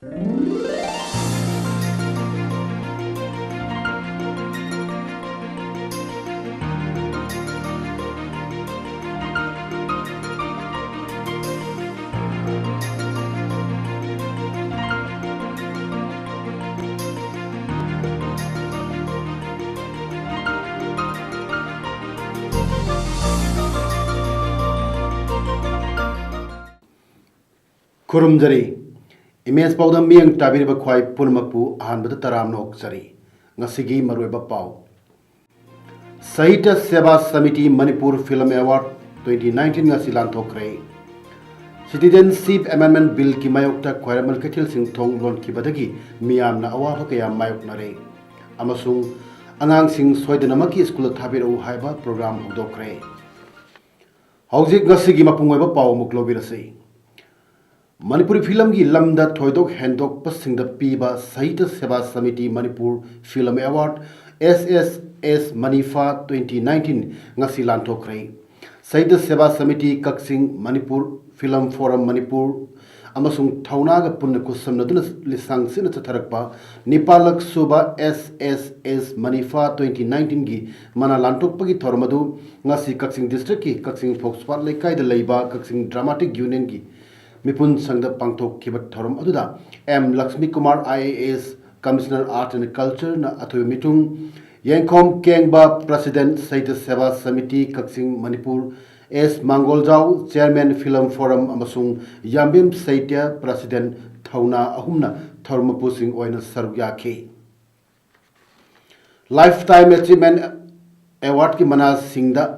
खुरुमजरी image पाउदा मियंग ताबिरबा ख्वाई पुनमकपु अहानबदा तरामनोक जरी ngasiगी मरुइबा पाउ साहित्य Seva Samiti Manipur film award 2019 ngasi lanthokre citizenship amendment bill की मायोक्ता ख्वाइरमल कैथल सिंह लोन की बदगी मियामना अवाब कया मायोकनरे अमसुंग अंगांग सिंह सोइदनमकी स्कूल थाबिरउ हाइबा प्रोग्राम हुदोखरे हौजिक ngasiगी मपुंगोइबा पाउ मुक्लोबिरसे मणिपुरी फिल्म की लमदा थोइदोक हेंदोक पसिंग द पीबा साहित्य Seva Samiti Manipur film award SSS मनीफा 2019 ngasi lanthokre साहित्य सेवा समिति कक्सिंग मणिपुर फिल्म फोरम मणिपुर अमसुंग थौनाग पुन्न कुसमनदुन लिसांग सिन चथरकपा निपालक सुबा SSS मनीफा 2019 की मना लांथोकपगी थोरमदु ngasi कक्सिंग डिस्ट्रिक्ट की कक्सिंग फोक्सपाट लेकाई द लेबा कक्सिंग ड्रामाटिक यूनियन की मिपुन संघ पांथोक थौरम अदुदा M Lakshmi Kumar IAS commissioner art and culture न अथोय मिटुंग येंखोम केंगबा president Sahitya Seva Samiti Kakching Manipur S Mangoljao chairman film forum अमसुंग याम्बिम साहित्य प्रेसिडेंट थौना अहुमना थौरमपुसिंग ओइना सरुक याखे लाइफ टाइम अचीवमेंट अवार्ड की मना सिंगदा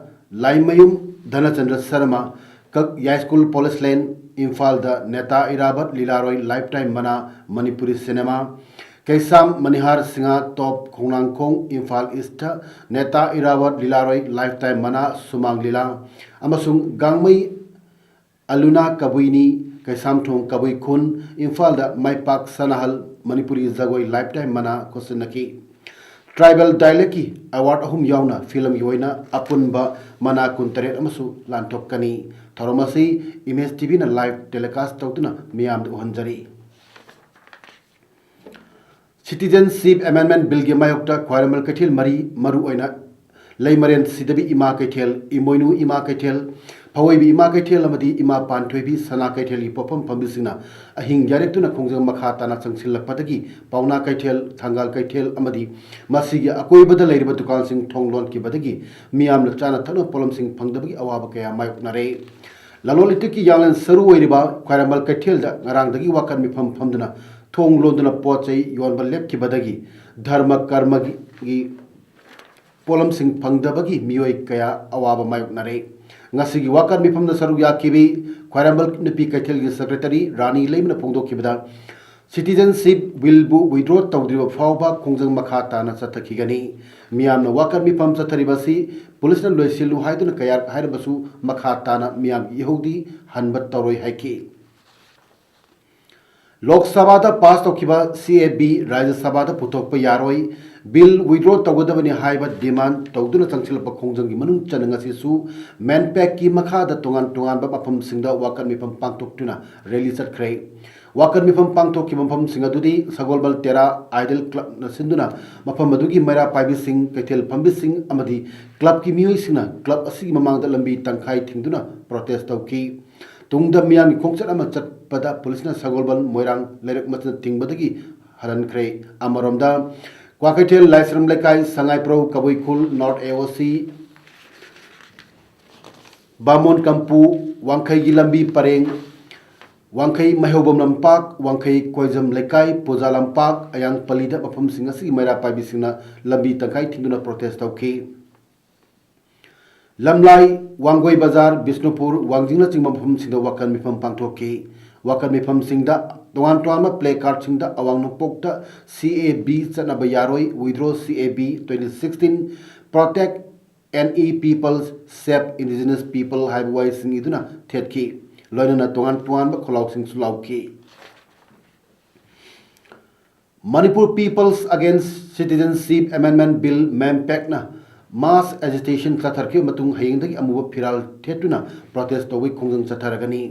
लाइमयुम धनचंद्र शर्मा कक या स्कूल पुलिस लाइन इम्फाल द नेता इराबत लीलारोई लाइफ टाइम मना मणिपुरी सिनेमा कैसाम मनिहार सिंगा टॉप खोंगनांगखोंग इम्फाल ईस्ट नेता इराबत लीलारोई लाइफ टाइम मना सुमांग लीला अमसुंग गांगमई अलुना कबुइनी कैसाम थोंग कबुई खुन इम्फाल द माइपाक सनाहल मणिपुरी जगोई लाइफ टाइम मना कोसनकी ट्राइबल डायलेक्ट की अवार्ड अहुम यावना फिल्म योइना अपुनबा मना कुंतरे अमसु लांथोकनी थौरमसी इमेज टीवी न लाइव टेलीकास्ट तौदुना मियाम उहंजरी सिटीजनशिप अमेंडमेंट बिल के मायोक्ता ख्वाइरमल कैथल मरी मरु ओइना लेमरेन सिदबी इमा कैथल इमोइनु इमा कैथल फवैबी इमा कैथल अमदी इमा पानथोइबी सना कैथल की पोफम फंबिसिना अहिंग यारेक्तुना खोंजंग मखा ताना चंगसिलपदगी पावना कैथल थांगाल कैथल अमदी मसिगी अकोइबदा लेरिबा दुकान सिंह थोंगलोन की बदगी मियाम चाना थनो पोलम सिंह फंगदबगी अवाब कया मायोकनरे ललोलित की यांगलन सरू ओइरिबा ख्वाइरमल कैथल दा ngaraंगदगी वाकन मिफम फमदुना थोंगलोंदुना पोचै योनबा लेपकी बदगी धर्म कर्म की पोलम सिंह फंगदबगी मियोय कया अवाब मायोकनरे ngasiगी wakar mifam da saru yakibi ख्वाइरमल नुपी Kaithal की सेक्रेटरी रानी लेमना फोंदोखिबदा सिटीजनशिप बिल बु विड्रॉ तौद्रिबा फावबा खोंजंग मखा ताना चथखिगनी मियामना वाकर मिफम चथरिबसी पुलिस न लोइसिलु हाइदुना कयार हाइरबसु मखा ताना मियाम यहुदी हनबत तौरोय हाइकी लोकसभा पास तौखिबा CAB राज्य सभा पुथोकप यारोय बिल विड्रॉ तौगदबनी हाइबा डिमांड तौदुना चंगसिलप खोंजंग की मनुंग चनंगसिसु मैनपैक की मखाद तोंगान तोंगान मफम सिंगदा वाकर मिफम पांगथोकतुना रैली चटख्रे वाकर मिफम पांगथोकि मफम सिंगदुदी सगोलबल तेरा आइडल क्लब न सिंदुना मफम मदुगी मैरा पाइबी सिंह कैथेल फंबी सिंह अमदी क्लब की मियोय सिंगना क्लब असि ममांगदा लंबी तंखाई थिंगदुना प्रोटेस्ट तौकी तुंगदा मियामी खोंगचट अमा चटपदा पुलिसना सगोलबल मोइरांग लेरक मचन थिंगबदगी हरनख्रे अमरोमदा क्वाकैथेल लाइसरम लेकाई संगाइप्रो कबुइखुल नॉर्थ AOC बामोन कंपू वांखई की लंबी परेंग वांखई महेबम लंपाक वांखई कोइजम लेकाई पूजा लंपाक अयांग पलीदा मफम सिंह असि मैरा पाइबी सिंगना लंबी तंखाई थिंगदुना प्रोटेस्ट तौखी लमलाई वांगोई बाजार बिष्णुपुर वांगजिंगना चिंग मफम सिंह वाकन मिफम पांगथोकी वाकन मिफम सिंह तोान तोान प्ले कार्ड सिंह अवांग नोपोक्ता CAB चनब यारोई withdraw CAB 2016 protect NE people's safe indigenous people हाइबवाई सिंह इदुना थेटकी लोइनना तोान तोान खोलाउ सिंह सुलाउकी Manipur people's against citizenship amendment bill मैमपैक्ना मास एजिटेशन चथरकी मतुंग हयेंदगी अमुब फिराल थेटुना प्रोटेस्ट तौई खोंजंग चथरगनी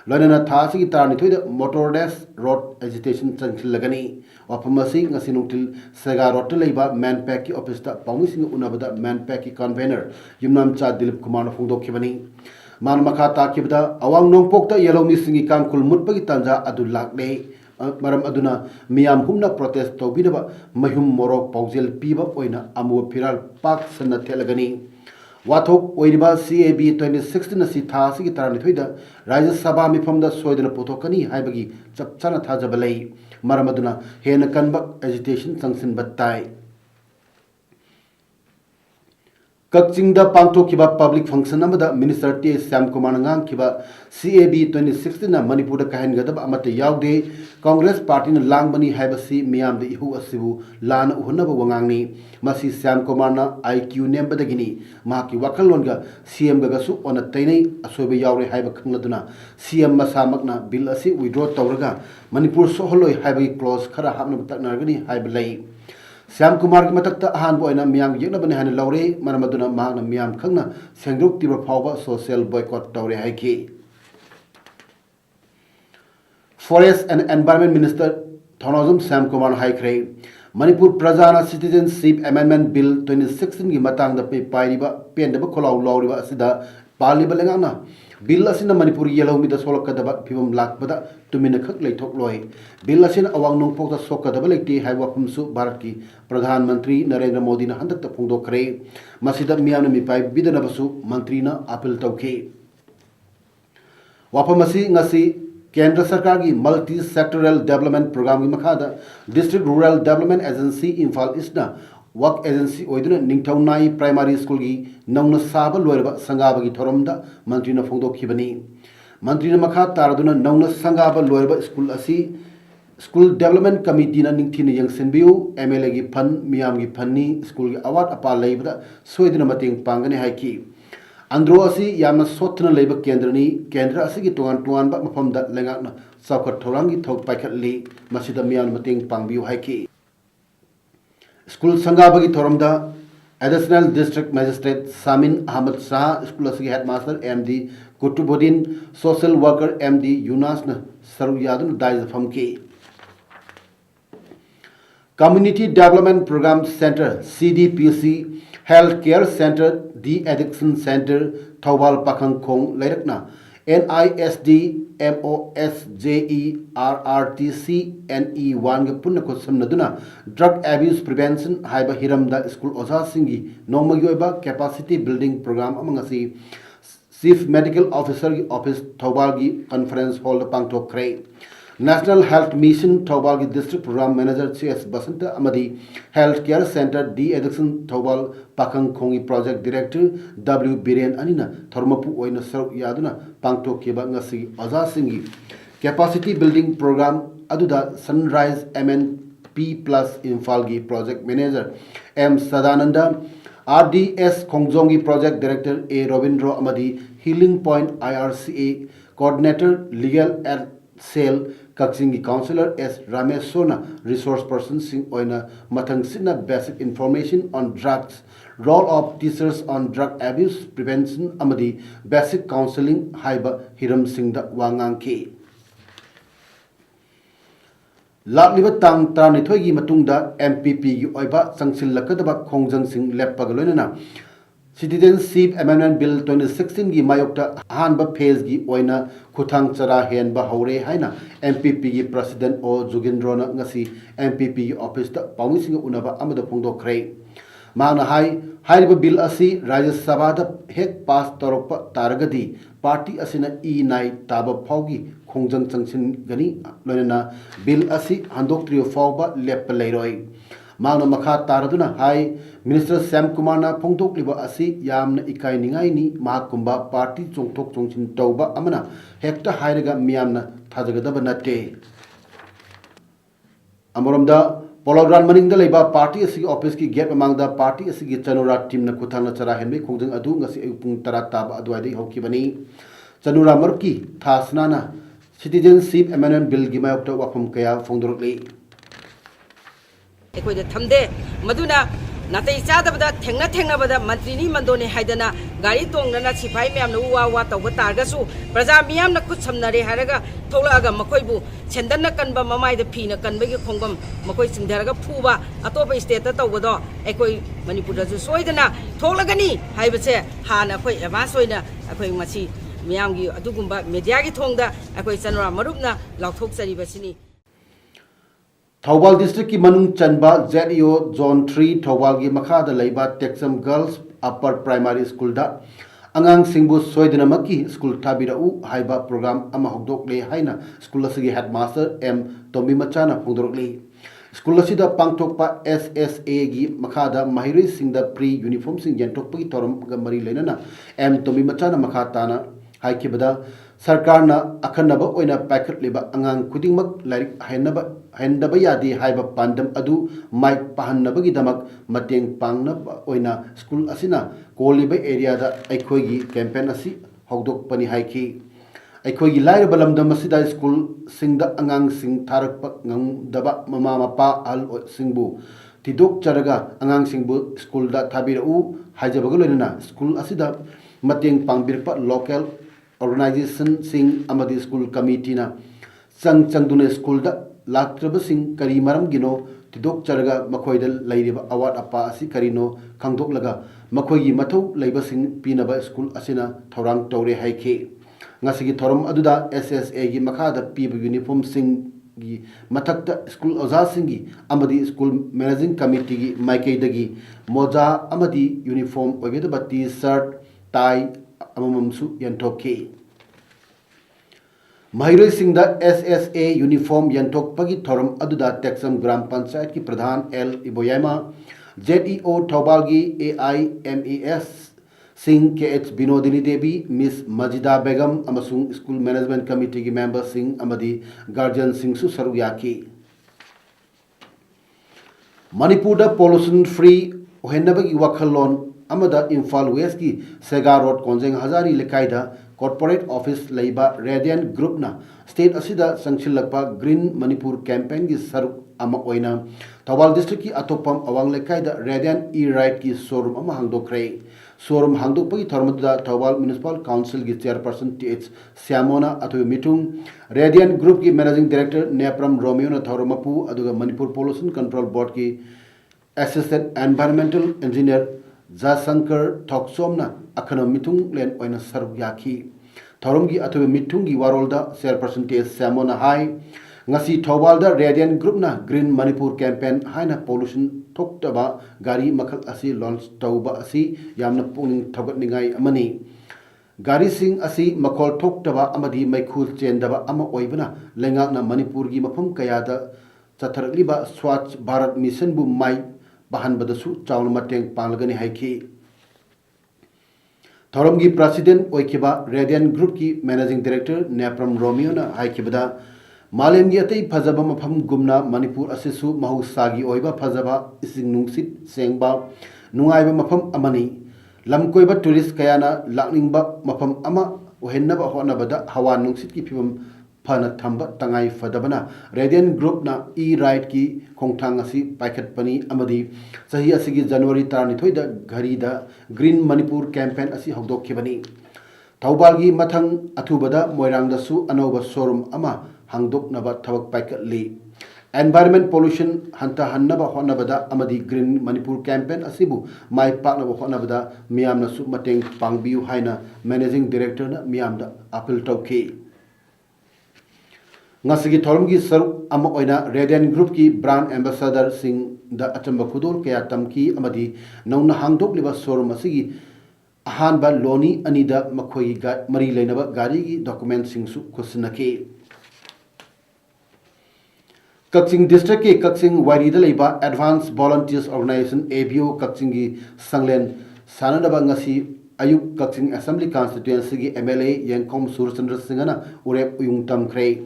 लोनना था की तारनिथोद motorless road agitation चंखिलगनी वाफम ngasi nungtil sega road leiba manpack ki office ta paumi sing unabada manpack ki convener yumnam cha Dilip Kumar phongdok khibani man makha ta kibda awang nongpok ta yellow mi singi kam kul mutpagi tanja adu lakle maram aduna miyam humna protest to bidaba mahum morok paujel piba oina amu phiral pak sanna thelagani wathok oiriba CAB 2016 asi tha sigi tarani thoida Rajya Sabha mifamda soidana potokani haibagi chapchana thajabalai maram aduna hena kanba agitation sanction battai Kakching da pangto kiba public function amada Minister T. Syam Kumar ngang kiba CAB 2016 na Manipur da kahen gadab amate yaude Congress Party na langbani haibasi miyam da ihu asibu lan uhunaba wangangni masi Syam Kumar na IQ nemba dagini mahaki wakalon ga CM ga gasu ona tainai asobe yaure haiba khangladuna CM masamakna bill asi withdraw tawraga Manipur soholoi haibagi clause khara hapna taknargani haibalai Syam Kumar ki matakta ahan boina miyam yekna bane han laure maramaduna mahna miyam khangna sengruk tibra phawba social boycott tawre haiki Forest and Environment Minister Thonozum Syam Kumar haikre Manipur Prajana Citizenship Amendment Bill 2016 gi matang da pe pairiba pendaba kholau lauriba asida paliba lengana bill asina Manipur yellow mi da solakadaba phibam lakbada tumina khak leithok loi bill asina awang nongpok da sokadaba lekti haiwa pumsu Bharat ki Pradhan Mantri Narendra Modi na handak ta phongdokre masida miyamna mi pai bidana basu mantri na appeal tawke wapamasi ngasi Kendra Sarkar ki Multi Sectoral Development Program ki makhada District Rural Development Agency Imphal East na Work Agency oiduna Ningthaunai Primary School ki nongna saba loirba sangaba ki thoromda mantri na phongdok khibani mantri na makha taraduna nongna sangaba loirba school asi School Development Committee na ningthina yangsenbiu MLA ki fund miyam ki funni school ki award apa leibda soiduna mateng pangane haiki Andro asi yamna sotna leiba kendra asi ki tuan ba mafamda lengakna saukhat thorangi thok paikhatli masida miyam mateng pangbiu haiki School Sangabagi Thoromda Additional District Magistrate Samin Ahmad Shah School Asigi Headmaster MD Kutubudin Social Worker MD Yunas Saruyadun Dais Famki Community Development Program Center CDPC Health Care Center De-Addiction Center Thawal Pakhang Khong Lairakna NISD MOSJERRTC NE1 ga punna ko samnaduna drug abuse prevention haiba hiramda school oza singi nomagi oiba capacity building program amangasi chief medical officer gi office Thawal gi conference hall da pangthok krai National Health Mission Thawal gi District Program Manager CS Basanta Amadi Health Care Center De-Addiction Thawal Pakhang Khongi Project Director W Biren Anina Thormapu oina saruk yaduna pangthok kiba ngasi oza singi Capacity Building Program aduda Sunrise MNP Plus Imphal gi Project Manager M Sadananda RDS Khongjongi Project Director A Robindro Amadi Healing Point IRCA Coordinator Legal and Cell Kakching Councillor S Ramesh Sona Resource Person Sing Oina Mathang Sina Basic Information on Drugs Role of Teachers on Drug Abuse Prevention Amadi Basic Counseling Haiba Hiram Singh da Wangang Ki Lakliba tang taranithoi gi matungda MPP gi oiba sangsil lakadaba khongjang sing lepagaloina Citizenship Amendment Bill 2016 gi mayokta hanba phase gi oina khuthang chara henba haure haina MPP gi President O Jugindro na ngasi MPP gi office ta paumising unaba amada phongdok khrei mana hai bill asi Rajya Sabha da hek pass torokpa taragadi party asina nai taba phaugi khongjang changsin gani loina bill asi handok trio phauba lepp leiroi Mangna makha taraduna hai Minister Syam Kumar na phongdok liba asi yamna ikai ningai ni mahakumba party chongthok chongchin tauba amana hekta hairaga miyamna thajagadaba natte Amoromda Pologran maningda leiba party asi office ki gate amangda party asi gi Chanura team na kuthangna chara henbe khongjang adu ngasi pung tara tab adwai hoki bani Chanura marki thasnana Citizenship Amendment Bill gi mayokta wafam kaya phongdorli ꯑꯩꯈꯣꯏꯗ ꯊꯝꯗꯦ ꯃꯗꯨꯅ नातई चादबदा थेंगना थेंगनाबदा मंत्रीनी मंदोने हाइदना गाड़ी तोंगना सिपाही मैमना वा वा तौब तारगसु प्रजा मियामना खुद समनरे हारगा थोलागा मखोइबु सेंदनना कनबा ममाइद फीना कनबगी खोंगम मखोइ सिंधरगा फुबा अतोप state तौबदो एकोइ मणिपुरदसु सोइदना थोलगनी हाइबसे हाना अखोइ advance होइना अखोइ मसी मियामगी अदुगुंबा मीडियागी थोंगदा अखोइ चनरा मरुपना लाउथोकसरिबसिनी Thoubal district की मनुंग चनबा ZEO जोन 3 थौबाल की मखादा लैबा टेक्सम गर्ल्स अपर प्राइमरी स्कूल दा अंगांग सिंबु सोइदनमकी स्कूल थाबिरउ हाइबा प्रोग्राम अमा हौदोकले हाइना school असगी headmaster M तोमी मचाना फोंदोरकले school असिदा पांगथोकपा SSA की मखादा महिरी सिंगदा प्री यूनिफॉर्म सिंग यंटोकपगी तोरम गमरी लेनना M तोमी मचाना मखाताना हाइकिबदा सरकार ना अखनब ओइना पैकेटलिबा अंगांग खुदिंगमक लाइक हैनब यादी हाइबा पांडम अदु माइक पाहनबगी दमक मतेंग पांगनब ओइना स्कूल असिना कोलिबा एरिया दा अखोइगी कैंपेन असि हौदोकपनि हाइकी अखोइगी लाइरब लमदम असिदा स्कूल सिंगदा अंगांग सिंग थारक ngangdaba mama mapa al singbu tidok charaga angang singbu school da thabiru haijabaga loinana school asida mateng pangbirpa local organization sing amadi school committee na changdune school da lakraba sing kari maram gino tidok charaga makhoidal lairiba award apa asi karino khangdok laga makhoigi mathau leiba sing pinaba school asina thorang tore haike ngasigi thorom aduda SSA gi makhada piba uniform sing gi mathakta school oza singi amadi school managing committee gi maikei dagi moja amadi uniform ogeda bati shirt tie amamamsu yantoke mahiroi singda SSA uniform yantokpagi thoram aduda texam gram panchayat ki pradhan L Iboyama ZEO Thaubalgi AIMES Singh KH Binodini Devi Miss Majida Begum amasung school management committee ki member Singh amadi guardian Singh su saruyaki Manipur da pollution free ohenabagi wakhalon amada Imphal West ki Sega Road Konjeng Hazari Lekaida corporate office leiba Radiant Group na state asida sangchilakpa Green Manipur campaign ki saruk ama oina Thawal district ki atopam awang lekaida Radiant E-Ride ki showroom ama hangdokre showroom hangdokpagi thormada Thawal municipal council ki chairperson TH Syamona athu mitung Radiant Group ki managing director Nepram Romeo na thoromapu aduga Manipur pollution control board ki assistant environmental engineer Jasankar Thoksomna akhana mitung len oina saruk yaki thoromgi athu mitung gi warolda chairperson TH Syamona hai ngasi Thawal da Radiant Group na Green Manipur campaign haina pollution thoktaba gari makhal asi launch tauba asi yamna puning thogatningai amani gari sing asi makhol thoktaba amadi maikhul chendaba ama oibana lengakna Manipur gi mafam kayada chatharliba Swachh Bharat mission bu mai bahan badasu chawl mateng panglagani haiki thoromgi president oikiba Radiant Group ki managing director Nepram Romeo na haikibada मालेमगी अतई फजबा मफम गुमना मणिपुर असिसु महौसागी ओइबा फजबा इसिंग नुंगसित सेंगबा नुंगाइबा मफम अमनी लमकोइबा टूरिस्ट कयाना लाकनिंगबा मफम अमा ओहेन्नबा होनबदा हवा नुंगसित की फिबम फना थंबा तंगाई फदबना रेडियन ग्रुप ना E-Ride की खोंगथांग असि पाइखतपनी अमदी सही असिगी जनवरी 12 दा घरी दा ग्रीन मणिपुर कैंपेन असि हौदोखिबनी थौबालगी मथंग अथुबदा मोइरांगदसु अनौबा शोरूम अमा hangdoknaba thabak paikatli environment pollution hanta hannaba honabada amadi green Manipur campaign asibu mai paknaba honabada miyamna su mateng pangbiu haina managing director na miyamda appeal tawki ngasigi thormgi saruk ama oina Radiant Group ki brand ambassador sing da achamba khudol kaya tamki amadi nauna hangdokliba showroom asigi ahan ba loni anida makhoi ga mari leinaba gari gi document sing su khusnake Kakching district ke Kakching Wairida leiba Advanced Volunteers Organization ABO Kakching gi sanglen sanadaba ngasi ayuk Kakching Assembly Constituency gi MLA Yangkom Surchandra Singhana urep uyung tamkhrei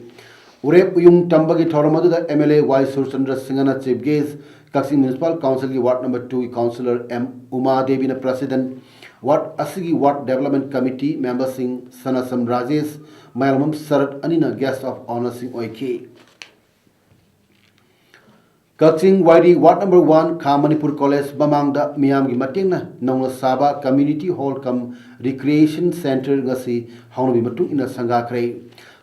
urep uyung tambagi thoramadu da MLA Y Surchandra Singhana chief guest Kakching Municipal Council gi ward number 2 councillor M Uma Devi na president ward asigi ward development committee member sing Sanasam Rajesh Mayalmam Sarat anina guest of honor sing oike Kaching Wairi Ward number 1 Kha Manipur College Bamangda Miyam gi matingna nongna saba community hall kam recreation center ngasi haunabi matung ina sangha khrei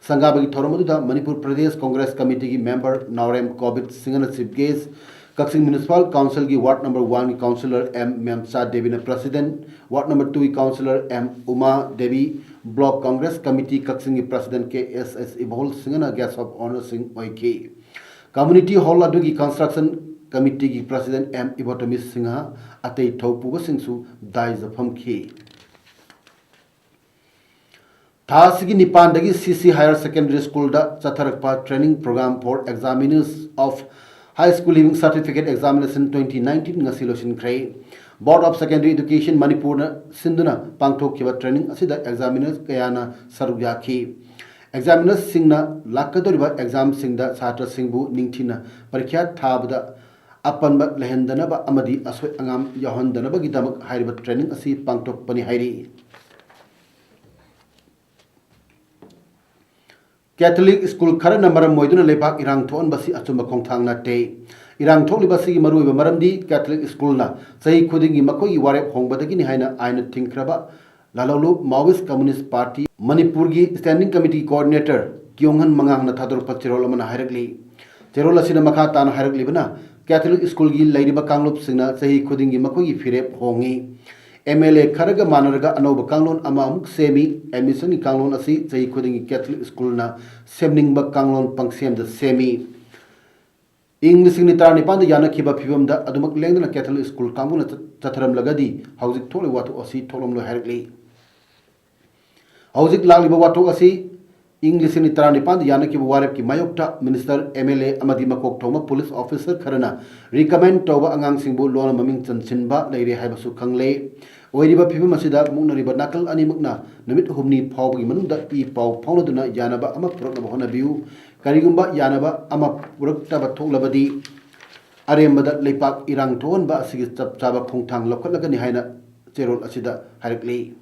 sangha bagi thoromaduda Manipur Pradesh Congress Committee gi member Naurem Kobit Singana chief guest Kaching Municipal Council gi Ward number 1 gi Councillor M Memcha Devi na President Ward number 2 gi Councillor M Uma Devi Block Congress Committee Kaching gi President KSS Ibol Singana guest of honor Singh Oiki Community Hall adugi Construction Committee gi President M Ibotamis Singha atei thaupuba singsu dai zafam khi Thasigi Nipandagi CC Higher Secondary School da Chatharakpa Training Program for Examiners of High School Leaving Certificate Examination 2019 ngasiloshin khrei Board of Secondary Education Manipur na sinduna pangthokkiba training asida examiners kayana saruk yakhi Examiners singna lakadoriba exam singda chhatra singbu ningthina parikya thabda apanba lehendanaba amadi asoi angam yahandanaba gidamak hairiba training asi pangtok pani hairi Catholic School khara number moiduna lebak irang thon basi achumba khongthang na te irang thokli basi gi maruiba maramdi Catholic School na sahi khudingi makoi warep hongbadagi ni haina aina thinkraba Lalaulu Maoist Communist Party Manipur gi Standing Committee Coordinator Kyonghan Mangang na thador pachirol amana hairagli Cherol asina makha tan hairagli bana Catholic School gi lairiba kanglup singna sahi khudingi makoi gi firep hongi MLA kharaga manaraga anoba kanglon ama amuk semi admission gi kanglon asi sahi khudingi Catholic School na semning ba kanglon pangsem da semi English ni tar nipan da yana khiba phibam da adumak lengdana Catholic School kanguna chatharam lagadi haujik thole watu asi tholom lo hairagli Haujik lagliba watok asi English ni tar nipan da yana khiba warep ki mayokta minister MLA amadi makok thoma police officer kharana recommend toba angang singbu lona maming chanchinba leire haibasu khangle oiriba phibam asida mungnariba nakal ani mukna numit humni phawgi manungda I paw phawnaduna yanaba ama purakna hona biu karigumba yanaba ama purakta ba thoklabadi arembada leipak irang thon ba asigi chap chaba khongthang lokhatlaga ni haina cherol asida harakli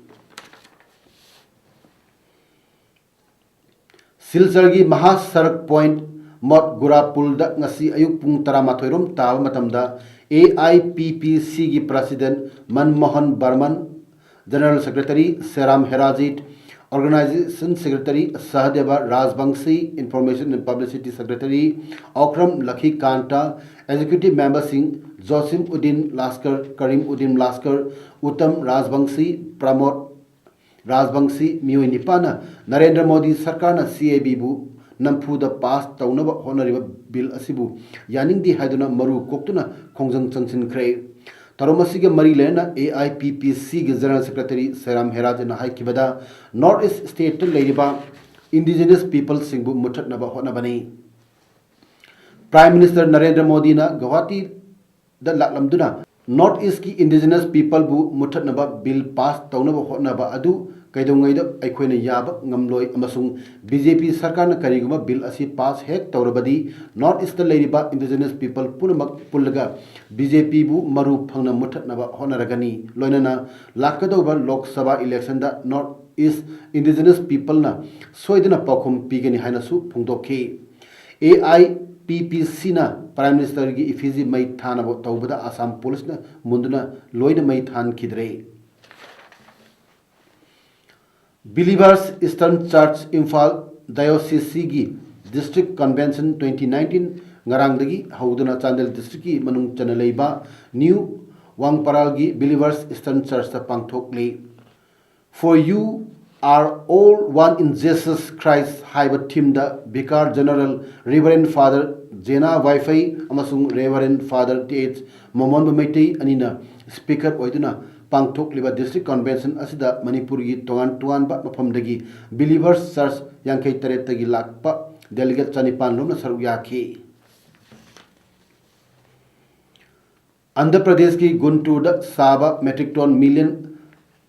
Silsargi Mahasarak Point Mot Gura Pulda ngasi ayuk pung 13 rom tawa matamda AIPPC gi President Manmohan Barman General Secretary Seram Herajit Organization Secretary Sahadeva Rajbangsi Information and Publicity Secretary Okram Lakhi Kanta Executive Member Singh Josim Uddin Laskar Karim Uddin Laskar Uttam Rajbangsi Pramod Rajbangsi Mioi Nipana Narendra Modi Sarkar na CAB bu nampuda pass taunaba honoriba bill asibu yaning di haiduna maru koktuna khongjang changchin khrei taromasiga mari lena AIPPC ge General Secretary Seram Heraj na haikibada North East State leiriba indigenous people singbu muthat naba hona bani Prime Minister Narendra Modi na Guwahati da laklamduna North East ki indigenous people bu muthat naba bill pass taunaba hona ba adu kaidongaida aikhoina yaba ngamloi amasung BJP sarkar na kariguma bill asi pass hek tawrabadi North East leiriba indigenous people punamak pullaga BJP bu maru phangna muthatnaba honaragani loinana lakkadoba Lok Sabha election da North East indigenous people na soidana pakhum pigani haina su phungdokhi AIPPC na Prime Minister gi effigy mai thanabo tawbada Assam police na munduna loina mai than khidre Believers Eastern Church Imphal Diocese gi District Convention 2019 ngarangdagi hauduna Chandel District ki manung chanaleiba New Wangparal gi Believers Eastern Church ta pangthokli For you are all one in Jesus Christ haiba team da Vicar General Reverend Father Jena Waifai amasung Reverend Father T.H. Momon Bamaitei anina speaker oiduna Pangthok liba district convention asida Manipur gi tongan ba mafamdagi Believers Church yangkai taret tagi lakpa delegate chanipan lomna saruk yakhi Andhra Pradesh ki Guntur da Saba metric ton million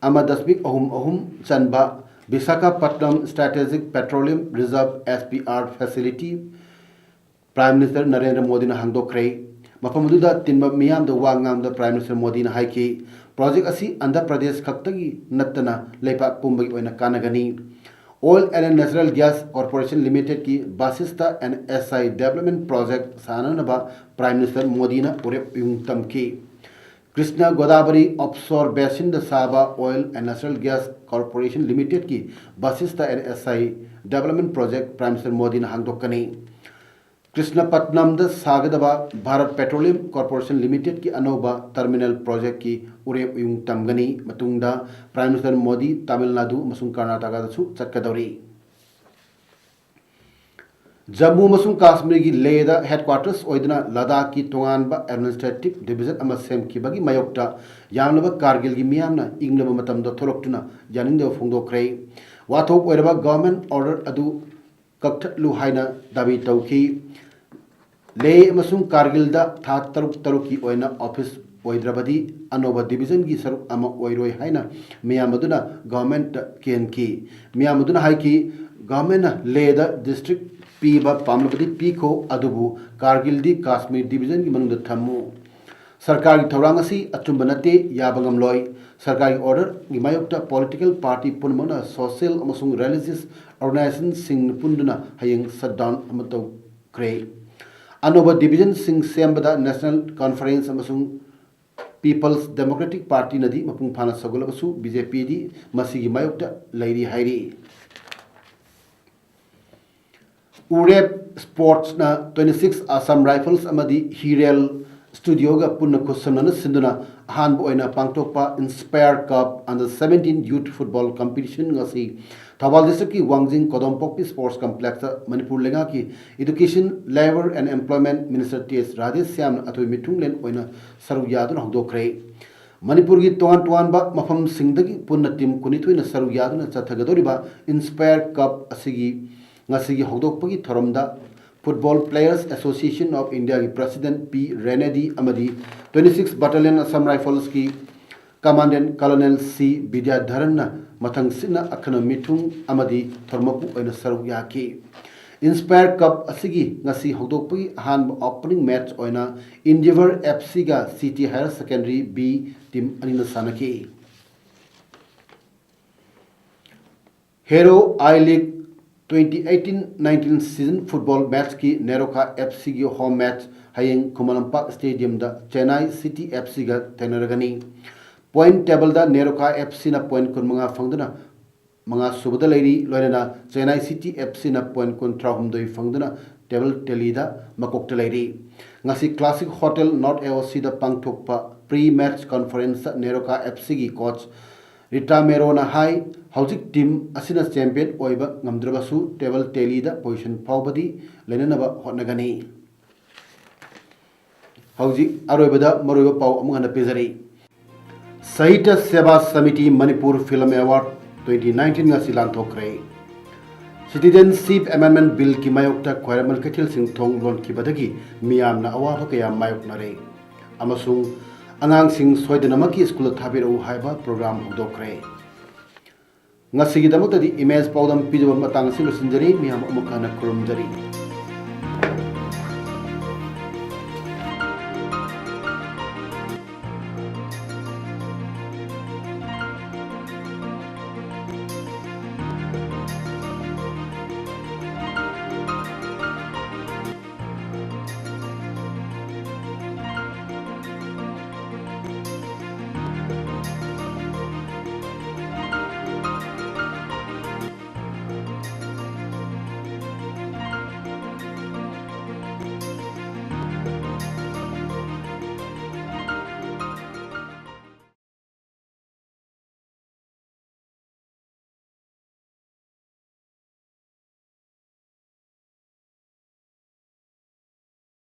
amadasbik ahum chanba Visakhapatnam Strategic Petroleum Reserve SPR facility Prime Minister Narendra Modi na hangdokhrei mafamududa tinba miyam da wangam da Prime Minister Modi na haiki Project asi Andhra Pradesh khaktagi nattana leipak pumbagi oina kanagani oil and natural gas corporation limited की Vashishta and SI development project साननबा prime minister Modi ने उरेप युंगतम की Krishna Godavari offshore basin द साबा oil and natural gas corporation limited की Vashishta and SI development project prime minister Modi ने हांगदोकनी कृष्णपट्टनम द सागदबा भारत पेट्रोलियम कॉर्पोरेशन लिमिटेड की अनोबा टर्मिनल प्रोजेक्ट की उरेप युंगतमगनी मतुंगदा प्राइम मिनिस्टर मोदी तमिलनाडु मसुंग कर्नाटका दसु चटकदौरी जम्मू मसुंग कश्मीर की लेदा हेडक्वार्टर्स ओइदना लद्दाख की तोंगानबा एडमिनिस्ट्रेटिव डिवीजन अमा सेमखिबगी मायोक्ता यामलबा कारगिल की मियामना इंगलबा मतमदा थोरक्तुना यानिंगदो फोंदोखरे वाथोक ओइरबा गवर्नमेंट ऑर्डर अदु कक्थलु हाइना दाबी तौखी ले अमसुंग कारगिल दा था तरुक की ओइना ऑफिस ओइद्रबदी अनोबा डिवीजन की सरुक अमा ओइरोय हाइना मियामदुना गवर्नमेंट केन की मियामदुना हाइ की गवर्नमेंट ले दा डिस्ट्रिक्ट पीबा पामलबदी पीखो अदुबु कारगिल दी कश्मीर डिवीजन की मनुंग थम्मु सरकार की थौरांग असी अचुंब नते याबंगमलोय सरकार की ऑर्डर की मायोक्ता पॉलिटिकल पार्टी पुनमना सोशल अमसुंग रिलीजियस ऑर्गेनाइजेशन सिंग पुंदुना हयंग शटडाउन अमतो क्रे अनोबा डिवीजन सिंग सेम्बदा नेशनल कॉन्फ्रेंस अमसुंग पीपल्स डेमोक्रेटिक पार्टी नदी मपुंग फाना सगुलबसु बीजेपी दी मसीगी मायोक्ता लैरी हाइरी उरेप स्पोर्ट्स ना 26 असम राइफल्स अमदी हिरेल स्टूडियो का पुनः खुसमन सिंधुना अहानब ओइना पांगथोकपा Inspire Cup under 17 youth football competition ngasi Thoubal district की वांगजिंग कोदमपोक्पी स्पोर्ट्स कॉम्प्लेक्स मणिपुर लेंगा की education labour and employment minister TS Rajesh Shyam अथोई मिथुंगलेन ओइना सरू यादुना हौदोखरे मणिपुर की तोान तोानबा मफम सिंगदगी पुनः टीम कुनिथुइना सरू यादुना चथगदोरिबा इंस्पायर कप असिगी ngasi हौदोकपगी थोरमदा football players association of India की प्रेसिडेंट पी रेनेडी अमदी 26 बटालियन असम राइफल्स की कमांडेंट कर्नल सी विद्याधरन मथंग सिना अखन मिथुंग अमदी थोरमपु ओइना सरू याकी इंस्पायर कप असिगी ngasi हौदोकपगी हान ओपनिंग मैच ओइना इंडिवर एफसी का city higher secondary B team अनिना सानकी Hero I League 2018-19 season football match की नेरोका एफसी की होम मैच हयेंग खुमलंपाक स्टेडियम दा चेन्नई सिटी एफसी का तेनरगनी पॉइंट टेबल दा नेरोका एफसी ना पॉइंट कुनमंगा फंगदना मंगा सुबदा लेरी लोइना चेन्नई सिटी एफसी ना पॉइंट कुंट्रा हमदोई फंगदना टेबल टेलीदा मकोक्ट लेरी ngasi classic hotel north AOC दा पांगथोकपा pre match conference NEROCA FC की कोच रिटा मेरोना हाई हौजिक टीम असिना चैंपियन ओइबा ngamdrabasu टेबल टेलीदा पोजीशन फावबदी लेननबा होटनगनी हौजिक अरोइबदा मरोइबा पाव अमुगना पेजरी Sahitya Seva Samiti Manipur film award 2019 ngasi lanthokre citizenship amendment bill की मायोक्ता ख्वाइरमल कैथिल सिंथोंग लोन की बदगी मियामना अवाब कया मायोक्नरे अमसुंग अनांग सिंह सोइदनमकी स्कूल थाबिरउ हाइबा प्रोग्राम होदोखरे ngasi gi damak tadi image paudam pijaba matang silu sinjari miyam amukana kurumjari